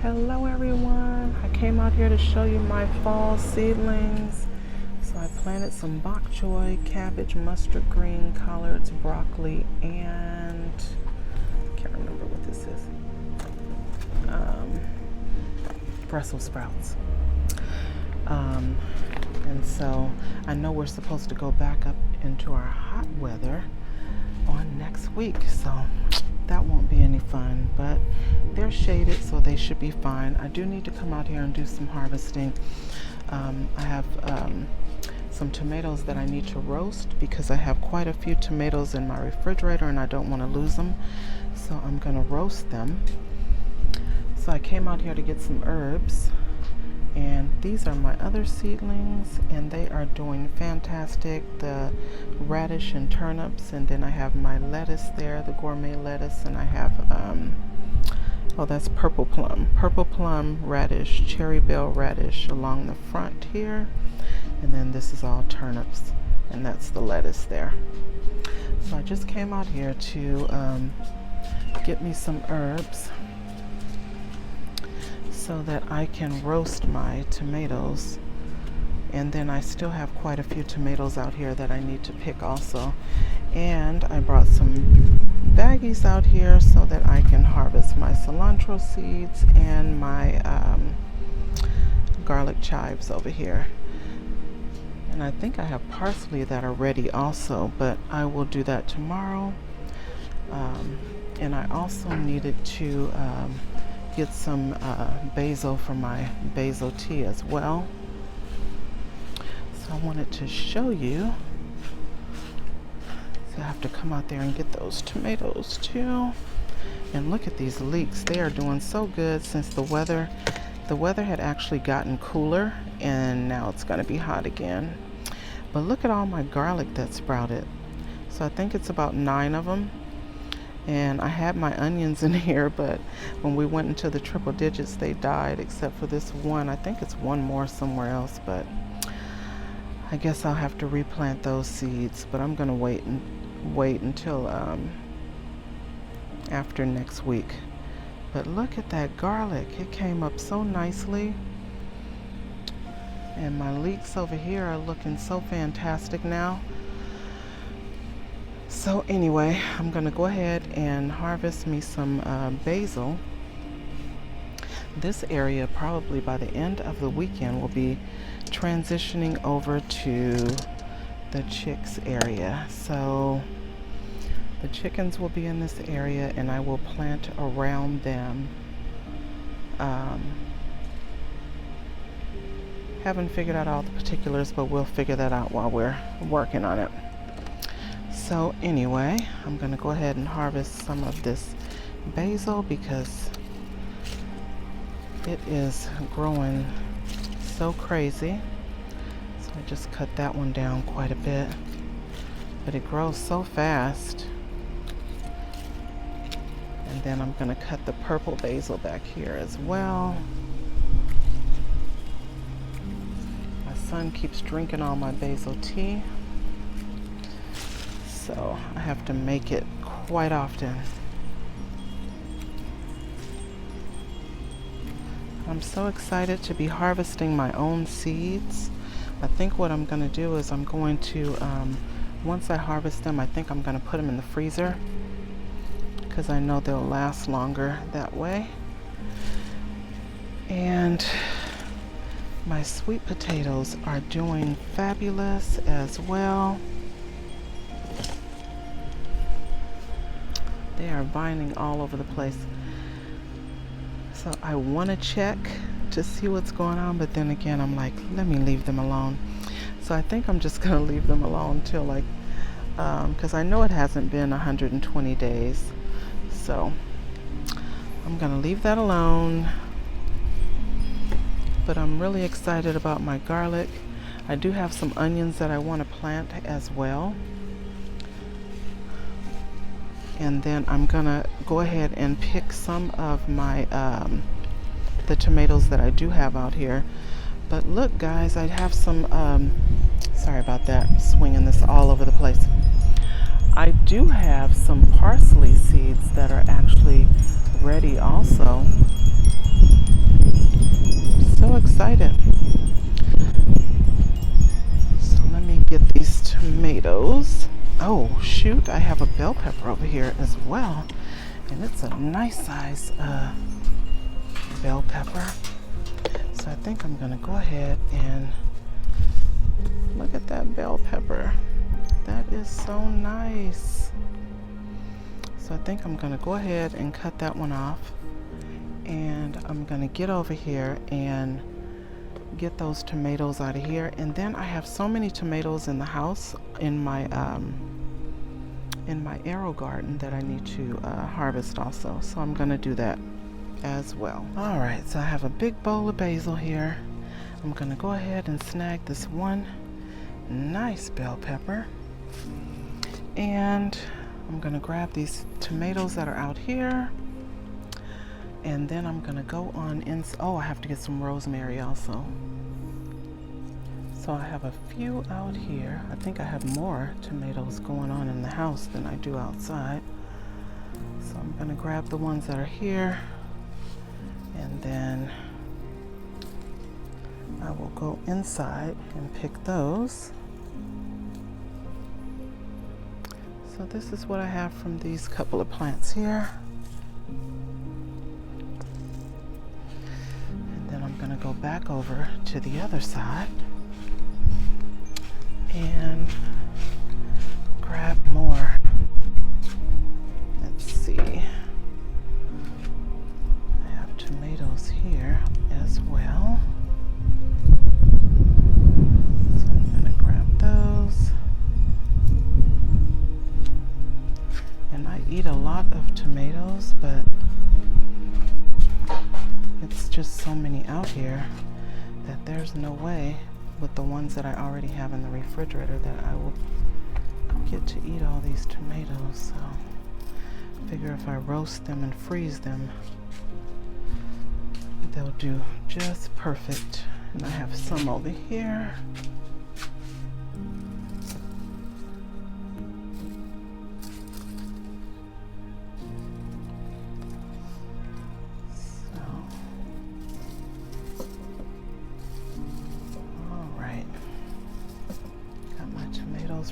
Hello everyone, I came out here to show you my fall seedlings. So I planted some bok choy, cabbage, mustard green, collards, broccoli, and I can't remember what this is. Brussels sprouts. And so I know we're supposed to go back up into our hot weather on next week, so that won't be any fun, but they're shaded, so they should be fine. I do need to come out here and do some harvesting. I have some tomatoes that I need to roast because I have quite a few tomatoes in my refrigerator and I don't want to lose them, so I'm going to roast them. So I came out here to get some herbs, and these are my other seedlings, and they are doing fantastic. The radish and turnips, and then I have my lettuce there, the gourmet lettuce, and I have oh, that's purple plum radish, cherry bell radish along the front here, and then this is all turnips, and that's the lettuce there. So I just came out here to get me some herbs so that I can roast my tomatoes. And then I still have quite a few tomatoes out here that I need to pick also. And I brought some baggies out here so that I can harvest my cilantro seeds and my garlic chives over here. And I think I have parsley that are ready also, but I will do that tomorrow. And I also needed to get some basil for my basil tea as well. So I wanted to show you. So I have to come out there and get those tomatoes too. And look at these leeks. They are doing so good since the weather had actually gotten cooler, and now it's going to be hot again. But look at all my garlic that sprouted. So I think it's about 9 of them. And I had my onions in here, but when we went into the triple digits, they died, except for this one. I think it's one more somewhere else, but I guess I'll have to replant those seeds. But I'm gonna wait until after next week. But look at that garlic. It came up so nicely. And my leeks over here are looking so fantastic now. So anyway, I'm going to go ahead and harvest me some basil. This area probably by the end of the weekend will be transitioning over to the chicks area. So the chickens will be in this area and I will plant around them. Haven't figured out all the particulars, but we'll figure that out while we're working on it. So anyway, I'm going to go ahead and harvest some of this basil because it is growing so crazy. So I just cut that one down quite a bit, but it grows so fast. And then I'm going to cut the purple basil back here as well. My son keeps drinking all my basil tea, so I have to make it quite often. I'm so excited to be harvesting my own seeds. I think what I'm going to do is I'm going to, once I harvest them, I think I'm going to put them in the freezer because I know they'll last longer that way. And my sweet potatoes are doing fabulous as well. They are vining all over the place. So I want to check to see what's going on, but then again I'm like, let me leave them alone. So I think I'm just going to leave them alone till like, because I know it hasn't been 120 days. So I'm going to leave that alone. But I'm really excited about my garlic. I do have some onions that I want to plant as well. And then I'm gonna go ahead and pick some of my the tomatoes that I do have out here. But look guys, I have some sorry about that, I'm swinging this all over the place. I do have some parsley seeds that are actually ready also. shoot, I have a bell pepper over here as well. And it's a nice size bell pepper. So I think I'm gonna go ahead and look at that bell pepper. That is so nice. So I think I'm gonna go ahead and cut that one off. And I'm gonna get over here and get those tomatoes out of here. And then I have so many tomatoes in the house in my arrow garden that I need to harvest also. So I'm gonna do that as well. All right, so I have a big bowl of basil here. I'm gonna go ahead and snag this one nice bell pepper, and I'm gonna grab these tomatoes that are out here, and then I'm gonna go on in. Oh, I have to get some rosemary also. So I have a few out here. I think I have more tomatoes going on in the house than I do outside. So I'm gonna grab the ones that are here, and then I will go inside and pick those. So this is what I have from these couple of plants here. And then I'm gonna go back over to the other side and grab more. Let's see. I have tomatoes here as well. So I'm gonna grab those. And I eat a lot of tomatoes, but it's just so many out here that there's no way with the ones that I already have in the refrigerator that I will get to eat all these tomatoes. So I figure if I roast them and freeze them, they'll do just perfect. And I have some over here.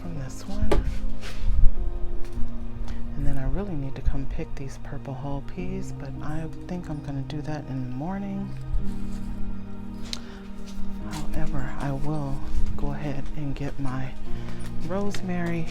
From this one, and then I really need to come pick these purple whole peas, but I think I'm going to do that in the morning. However, I will go ahead and get my rosemary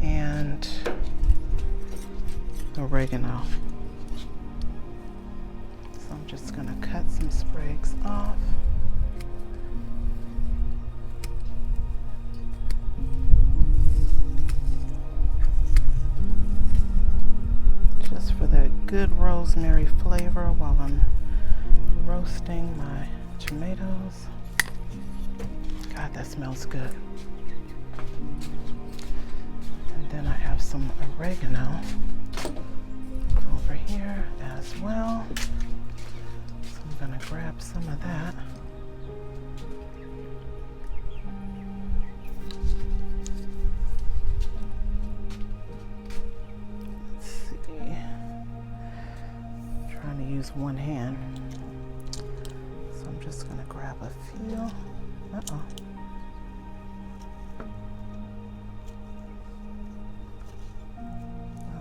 and oregano. So I'm just going to cut some sprigs off. For that good rosemary flavor while I'm roasting my tomatoes. God, that smells good. And then I have some oregano over here as well. So I'm gonna grab some of that. One hand, so I'm just gonna grab a few.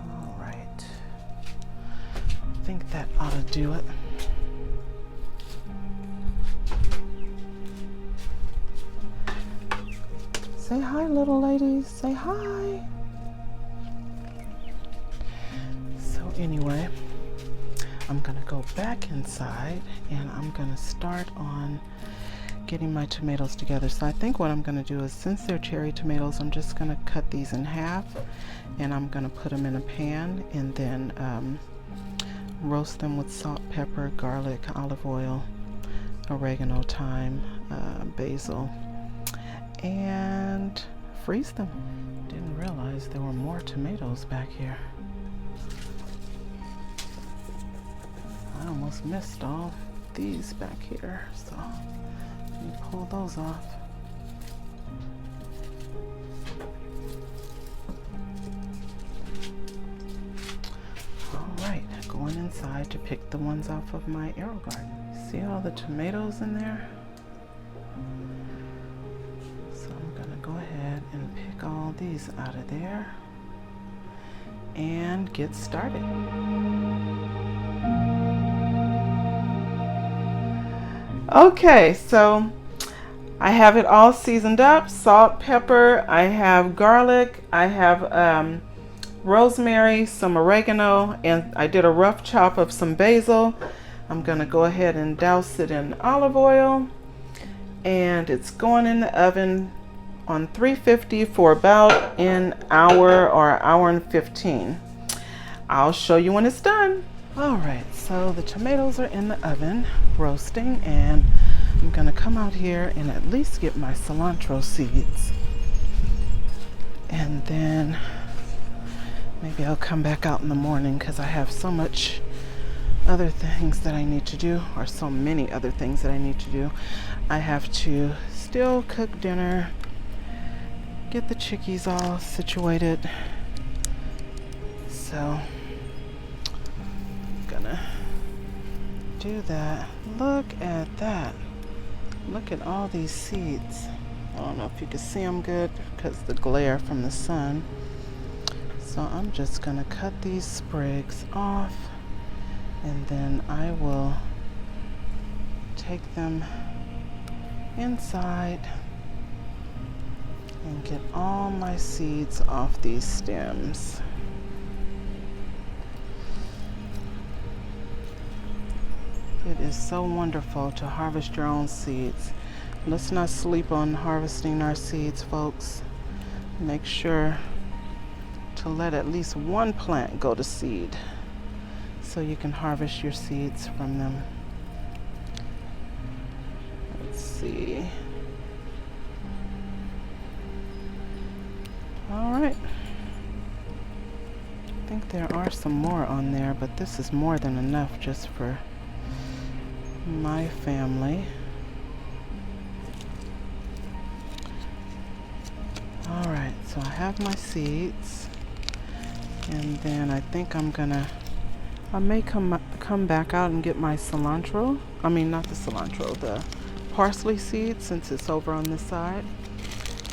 All right, I think that ought to do it. Say hi, little ladies, say hi. So anyway, I'm gonna go back inside and I'm gonna start on getting my tomatoes together. So I think what I'm gonna do is, since they're cherry tomatoes, I'm just gonna cut these in half and I'm gonna put them in a pan and then roast them with salt, pepper, garlic, olive oil, oregano, thyme, basil, and freeze them. Didn't realize there were more tomatoes back here. I almost missed all these back here, so let me pull those off. All right, going inside to pick the ones off of my arrow garden. See all the tomatoes in there? So I'm gonna go ahead and pick all all these out of there and get started. Okay, so I have it all seasoned up: salt, pepper, I have garlic, I have rosemary, some oregano, and I did a rough chop of some basil. I'm gonna go ahead and douse it in olive oil, and it's going in the oven on 350 for about an hour or hour and 15. I'll show you when it's done. All right, so the tomatoes are in the oven roasting, and I'm gonna come out here and at least get my cilantro seeds, and then maybe I'll come back out in the morning because I have so much other things that I need to do, or so many other things that I need to do. I have to still cook dinner, get the chickies all situated, so I'm gonna do that. Look at that. Look at all these seeds. I don't know if you can see them good because the glare from the sun. So I'm just gonna cut these sprigs off, and then I will take them inside and get all my seeds off these stems. It is so wonderful to harvest your own seeds. Let's not sleep on harvesting our seeds, folks. Make sure to let at least one plant go to seed so you can harvest your seeds from them. Let's see. All right. I think there are some more on there, but this is more than enough just for my family. All right, so I have my seeds, and then I think I may come back out and get my cilantro. I mean, not the cilantro, the parsley seeds, since it's over on this side.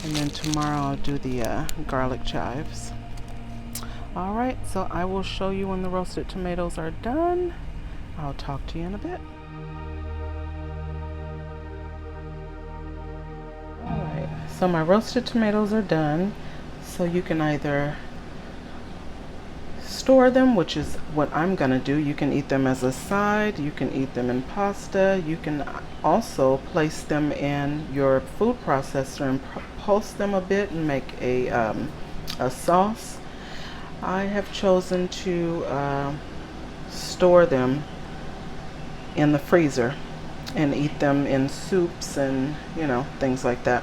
And then tomorrow I'll do the garlic chives. All right, so I will show you when the roasted tomatoes are done. I'll talk to you in a bit. Alright, so my roasted tomatoes are done. So you can either store them, which is what I'm gonna do. You can eat them as a side, you can eat them in pasta, you can also place them in your food processor and pulse them a bit and make a sauce. I have chosen to store them in the freezer and eat them in soups and, you know, things like that.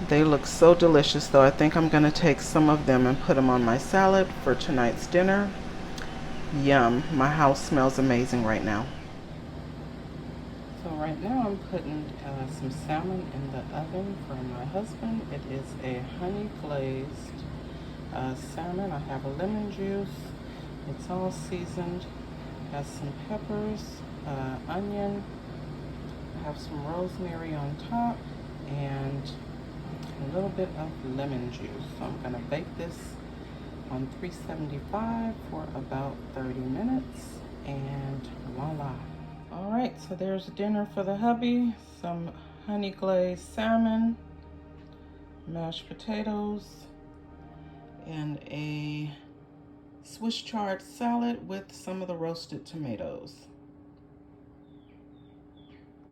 They look so delicious, though. I think I'm gonna take some of them and put them on my salad for tonight's dinner. Yum. My house smells amazing right now. So right now I'm putting some salmon in the oven for my husband. It is a honey glazed salmon. I have a lemon juice. It's all seasoned. Has some peppers, onion. I have some rosemary on top and a little bit of lemon juice. So I'm gonna bake this on 375 for about 30 minutes, and voila. All right, so there's dinner for the hubby. Some honey glazed salmon, mashed potatoes, and a Swiss chard salad with some of the roasted tomatoes.